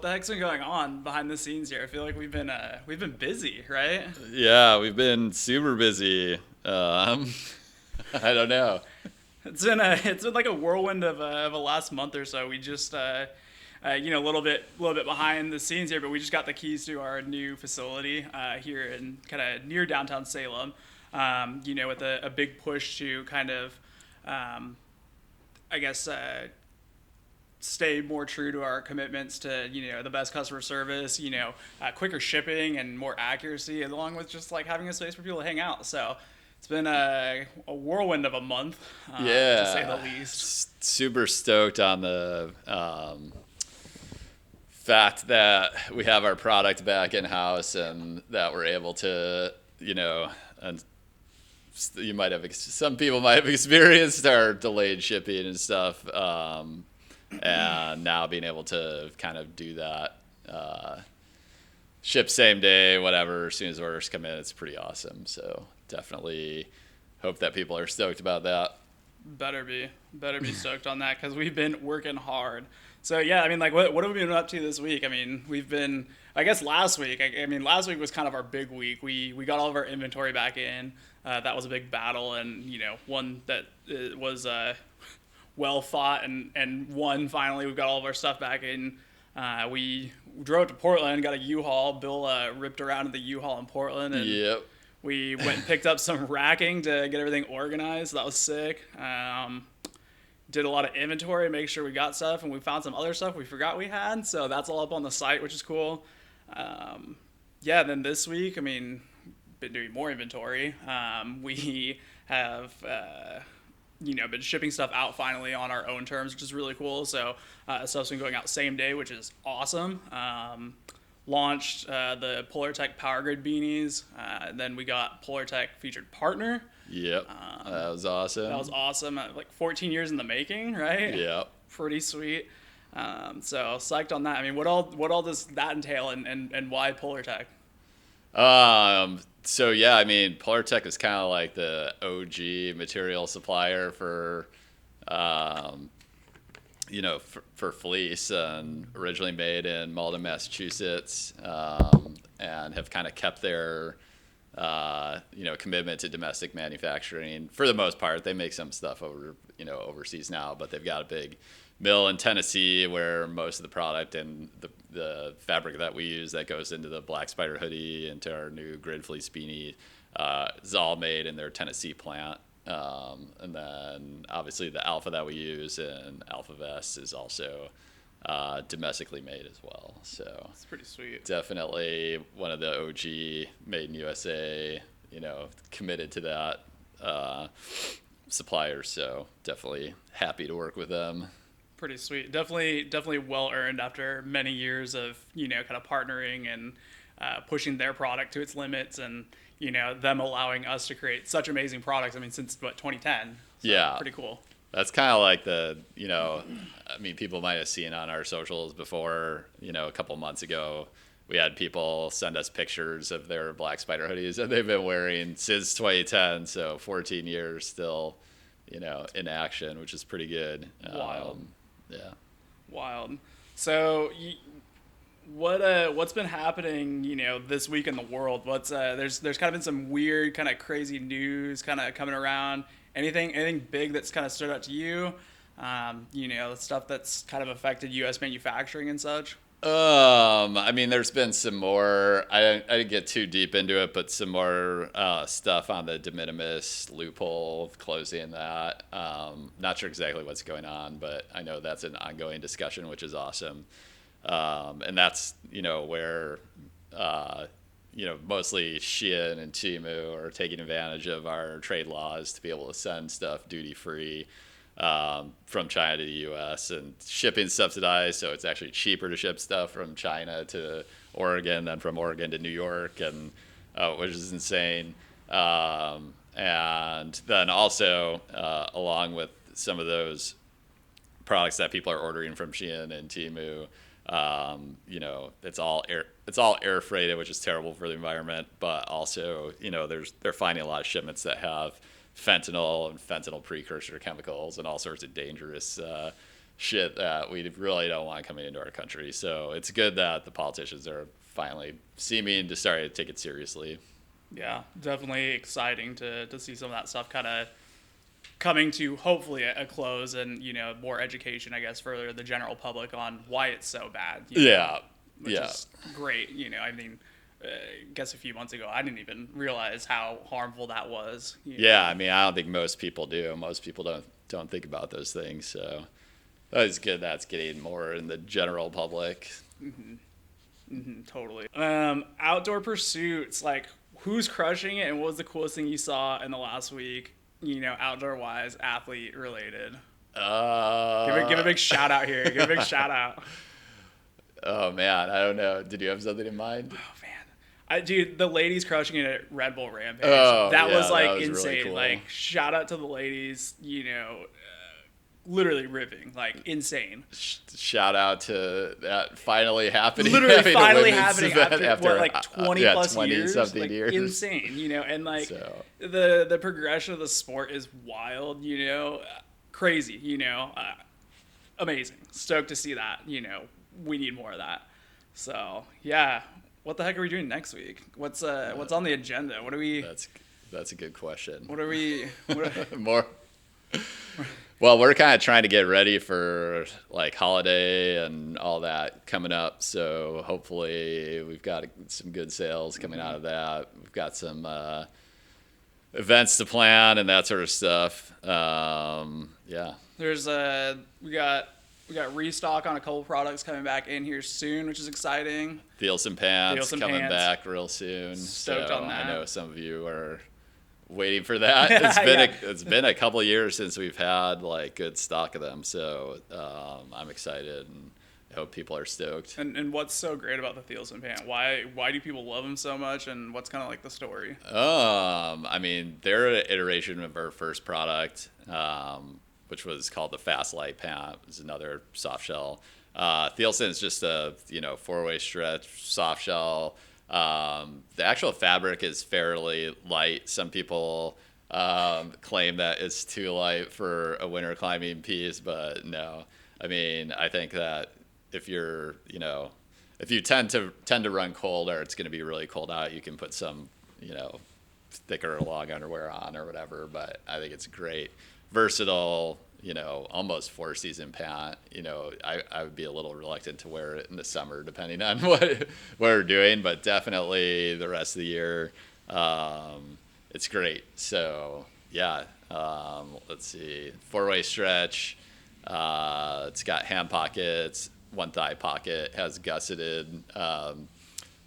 What the heck's been going on behind the scenes here? I feel like we've been busy, right? Yeah, we've been super busy. I don't know. It's been like a whirlwind of a last month or so. We just a little bit behind the scenes here, but we just got the keys to our new facility here in kind of near downtown Salem. With a big push to kind of I guess stay more true to our commitments to the best customer service, quicker shipping and more accuracy, along with just like having a space for people to hang out. So it's been a whirlwind of a month, to say the Yeah, least. super stoked on the fact that we have our product back in house and that we're able to, and you might have some people might have experienced our delayed shipping and stuff, and now being able to kind of do that. Ship same day, whatever, as soon as orders come in, it's pretty awesome. So definitely hope that people are stoked about that. Better be stoked on that because we've been working hard. So yeah, I mean, like, what have we been up to this week? I mean, we've been, I guess, last week. I mean, last week was kind of our big week. We got all of our inventory back in. That was a big battle, and one that was well fought and won. Finally, we got all of our stuff back in. We drove to Portland, got a U-Haul. Bill ripped around in the U-Haul in Portland, and Yep. we went and picked up some racking to get everything organized. That was sick. Did a lot of inventory, make sure we got stuff, and we found some other stuff we forgot we had. So that's all up on the site, which is cool. Yeah, then this week, I mean, been doing more inventory. We have, been shipping stuff out finally on our own terms, which is really cool. So stuff's been going out same day, which is awesome. Launched the Polartec Power Grid beanies. Then we got Polartec featured partner. Yep. That was awesome. That was awesome. Like 14 years in the making, right? Yep. Pretty sweet. So psyched on that. I mean, what all does that entail, and why Polartec? So yeah, I mean, Polartec is kind of like the OG material supplier for, for fleece, and originally made in Malden, Massachusetts, and have kind of kept their, commitment to domestic manufacturing for the most part. They make some stuff overseas now, but they've got a big mill in Tennessee where most of the product and the fabric that we use that goes into the Black Spider hoodie, into our new Grid Fleece beanie, is all made in their Tennessee plant. And then obviously the Alpha that we use in Alpha Vest is also domestically made as well. So It's pretty sweet. definitely one of the OG made in USA, committed to that suppliers. So definitely happy to work with them. Pretty sweet. Definitely well earned after many years of kind of partnering and pushing their product to its limits, and them allowing us to create such amazing products. I mean, since 2010. So Yeah. pretty cool. That's kind of like I mean, people might have seen on our socials before, a couple months ago, we had people send us pictures of their Black Spider hoodies that they've been wearing since 2010. So 14 years still, in action, which is pretty good. Wild. Yeah. Wild. So, what's been happening, this week in the world? There's kind of been some weird, kind of crazy news, kind of coming around. Anything big that's kind of stood out to you? The stuff that's kind of affected U.S. manufacturing and such. I mean, there's been some more. I didn't get too deep into it, but some more stuff on the de minimis loophole, closing that. Not sure exactly what's going on, but I know that's an ongoing discussion, which is awesome. And that's where mostly Shein and Temu are taking advantage of our trade laws to be able to send stuff duty free, from China to the U.S. and shipping subsidized, so it's actually cheaper to ship stuff from China to Oregon than from Oregon to New York, and which is insane. And then also, along with some of those products that people are ordering from Shein and Temu, it's all air freighted, which is terrible for the environment. But also, they're finding a lot of shipments that have fentanyl and fentanyl precursor chemicals and all sorts of dangerous shit that we really don't want coming into our country. So it's good that the politicians are finally seeming to start to take it seriously. Yeah, definitely exciting to see some of that stuff kind of coming to hopefully a close, and more education, I guess, for the general public on why it's so bad. Which is great. I mean, I guess a few months ago I didn't even realize how harmful that was. Yeah, I mean, I don't think most people do. Most people don't think about those things. So it's good that's getting more in the general public. Totally. Outdoor pursuits, like who's crushing it, and what was the coolest thing you saw in the last week? Outdoor wise, athlete related. Give a big shout out here. Give a big shout out. Oh man, I don't know. Did you have something in mind? Oh man, dude, the ladies crushing it at Red Bull Rampage. Oh, that yeah, was like that was insane. really cool. Like shout out to the ladies. Literally ripping, like insane. Shout out to that finally happening. Literally finally happening after what, 20 plus 20 years? something like, years. Insane, and like So. the progression of the sport is wild, crazy, amazing. Stoked to see that, we need more of that. So yeah, what the heck are we doing next week? What's on the agenda? What are we? That's a good question. What are we? More. Well, we're kind of trying to get ready for like holiday and all that coming up. So hopefully we've got some good sales coming out of that. We've got some events to plan and that sort of stuff. Yeah. There's we got restock on a couple products coming back in here soon, which is exciting. Thielsen pants coming back real soon. Stoked on that. I know some of you are waiting for that. It's been a couple years since we've had like good stock of them, so I'm excited and I hope people are stoked. And what's so great about the Thielsen pant? Why do people love them so much, and what's kind of like the story? I mean, they're an iteration of our first product, which was called the Fast Light pant. It's another soft shell. Thielsen is just a 4-way stretch soft shell. The actual fabric is fairly light. Some people claim that it's too light for a winter climbing piece, but no. I mean, I think that if you tend to run cold, or it's going to be really cold out, you can put some, thicker long underwear on or whatever. But I think it's great, versatile, almost 4-season pant. I would be a little reluctant to wear it in the summer, depending on what we're doing, but definitely the rest of the year, it's great. So yeah, let's see, 4-way stretch. It's got hand pockets, one thigh pocket, has gusseted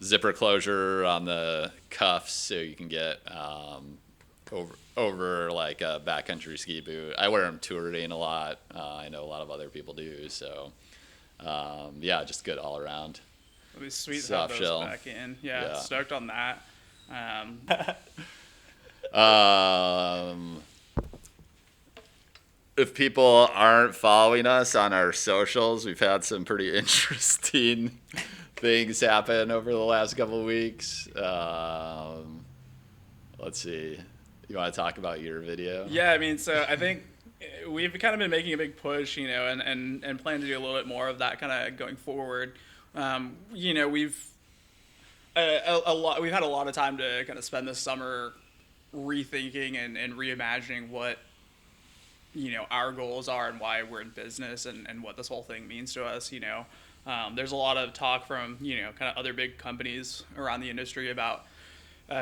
zipper closure on the cuffs, so you can get over like a backcountry ski boot. I wear them touring a lot. I know a lot of other people do. So yeah, just good all around. It'll be sweet to have those back in. Yeah, stoked on that. If people aren't following us on our socials, we've had some pretty interesting things happen over the last couple of weeks. Let's see. You want to talk about your video? Yeah, I mean, so I think we've kind of been making a big push, and plan to do a little bit more of that kind of going forward. We've had a lot of time to kind of spend this summer rethinking and reimagining what our goals are and why we're in business, and what this whole thing means to us. There's a lot of talk from kind of other big companies around the industry about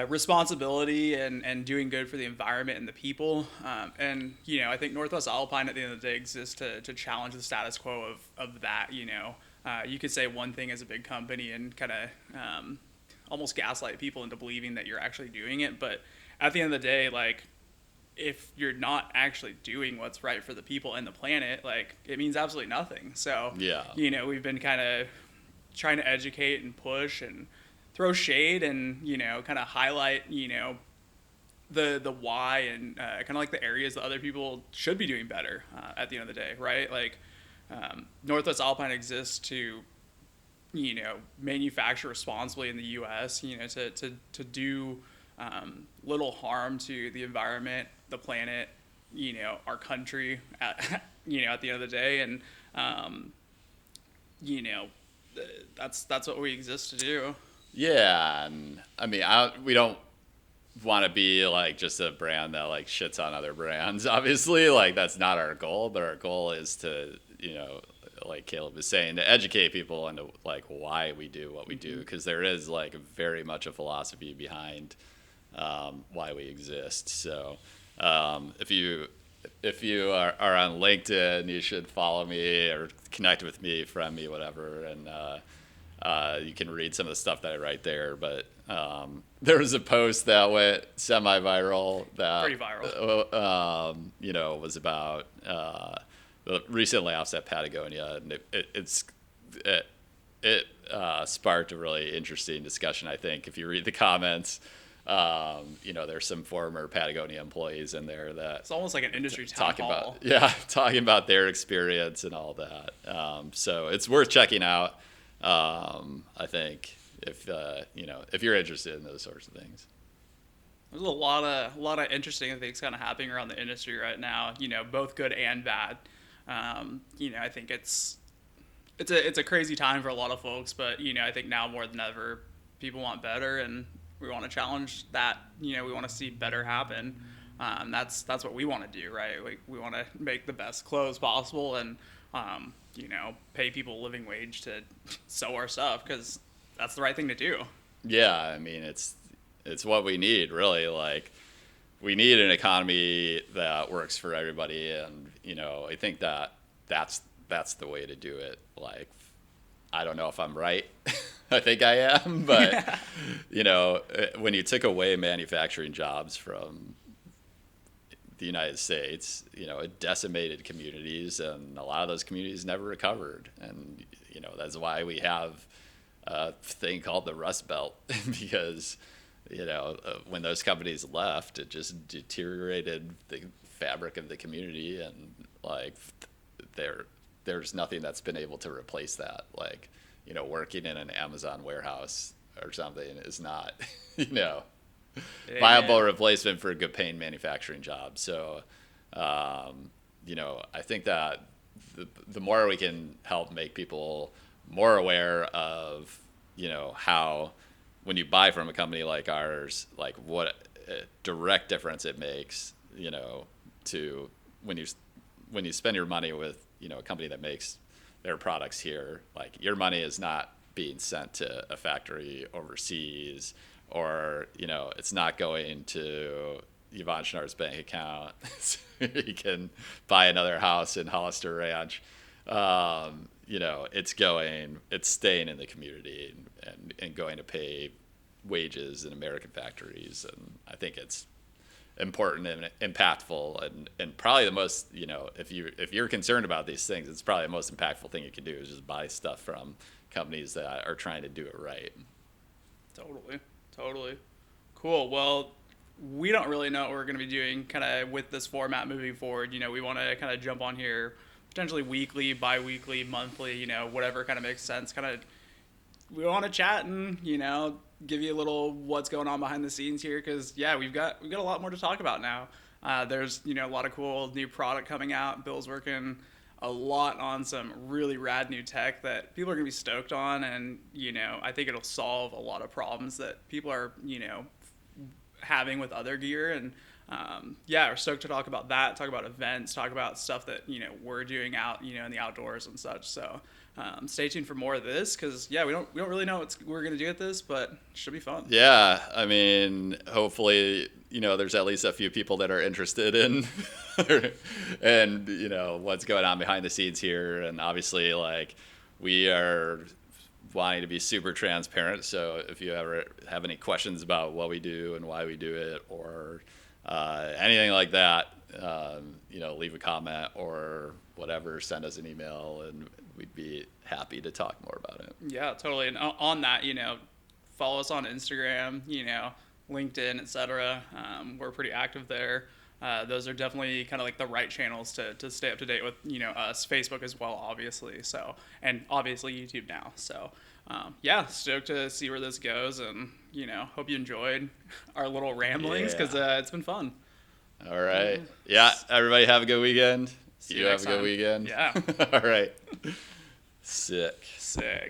responsibility and doing good for the environment and the people. And I think Northwest Alpine at the end of the day exists to challenge the status quo of that. You could say one thing as a big company and kind of almost gaslight people into believing that you're actually doing it. But at the end of the day, like, if you're not actually doing what's right for the people and the planet, like, it means absolutely nothing. So, yeah, we've been kind of trying to educate and push and throw shade and, kind of highlight, the why and kind of like the areas that other people should be doing better at the end of the day, right? Like, Northwest Alpine exists to, manufacture responsibly in the U.S., to do little harm to the environment, the planet, our country, at the end of the day. And Um, you know, that's what we exist to do. Yeah, and I mean, we don't want to be like just a brand that like shits on other brands. Obviously, like that's not our goal, but our goal is to, like Caleb was saying, to educate people into like why we do what we do, because there is like very much a philosophy behind why we exist. So if you are on LinkedIn, you should follow me or connect with me, friend me, whatever, and you can read some of the stuff that I write there. But there was a post that went semi-viral that Pretty viral. was about the recent layoffs at Patagonia, and it sparked a really interesting discussion. I think if you read the comments, there's some former Patagonia employees in there that It's almost like an industry town hall. talking about their experience and all that. So it's worth checking out. I think if you're interested in those sorts of things. There's a lot of interesting things kind of happening around the industry right now. Both good and bad. I think it's a crazy time for a lot of folks, but I think now more than ever, people want better, and we want to challenge that. We want to see better happen. That's what we want to do, right? We want to make the best clothes possible, and pay people a living wage to sew our stuff, because that's the right thing to do. Yeah, I mean it's what we need, really. Like, we need an economy that works for everybody, and I think that's the way to do it. Like, I don't know if I'm right. I think I am, but when you took away manufacturing jobs from the United States, it decimated communities, and a lot of those communities never recovered. And that's why we have a thing called the Rust Belt, because when those companies left, it just deteriorated the fabric of the community, and like there's nothing that's been able to replace that. Like, working in an Amazon warehouse or something is not viable replacement for a good paying manufacturing job. So I think that the more we can help make people more aware of how, when you buy from a company like ours, like what a direct difference it makes, to when you spend your money with a company that makes their products here. Like, your money is not being sent to a factory overseas, or it's not going to Yvon Chouinard's bank account so he can buy another house in Hollister Ranch. It's staying in the community, and going to pay wages in American factories. And I think it's important and impactful, and probably the most, if you're concerned about these things, it's probably the most impactful thing you can do is just buy stuff from companies that are trying to do it right. Totally. Cool. Well, we don't really know what we're going to be doing kind of with this format moving forward. We want to kind of jump on here potentially weekly, bi-weekly, monthly, whatever kind of makes sense. Kind of, we want to chat and, give you a little what's going on behind the scenes here, because we've got a lot more to talk about now. There's a lot of cool new product coming out. Bill's working a lot on some really rad new tech that people are gonna be stoked on, and I think it'll solve a lot of problems that people are having with other gear. And we're stoked to talk about that, talk about events, talk about stuff that we're doing out in the outdoors and such. So stay tuned for more of this, because we don't really know what we're gonna do with this, but it should be fun. Yeah, I mean, hopefully there's at least a few people that are interested in and what's going on behind the scenes here. And obviously, like, we are wanting to be super transparent, so if you ever have any questions about what we do and why we do it, or anything like that, leave a comment or whatever, send us an email, and we'd be happy to talk more about it. Yeah, totally. And on that, follow us on Instagram, LinkedIn, etc. We're pretty active there. Those are definitely kind of like the right channels to stay up to date with, us. Facebook as well, obviously. So, and obviously YouTube now. So, stoked to see where this goes, and hope you enjoyed our little ramblings, because it's been fun. All right. Yeah, everybody have a good weekend. See you you have next a good time. weekend. Yeah. All right. Sick. Sick.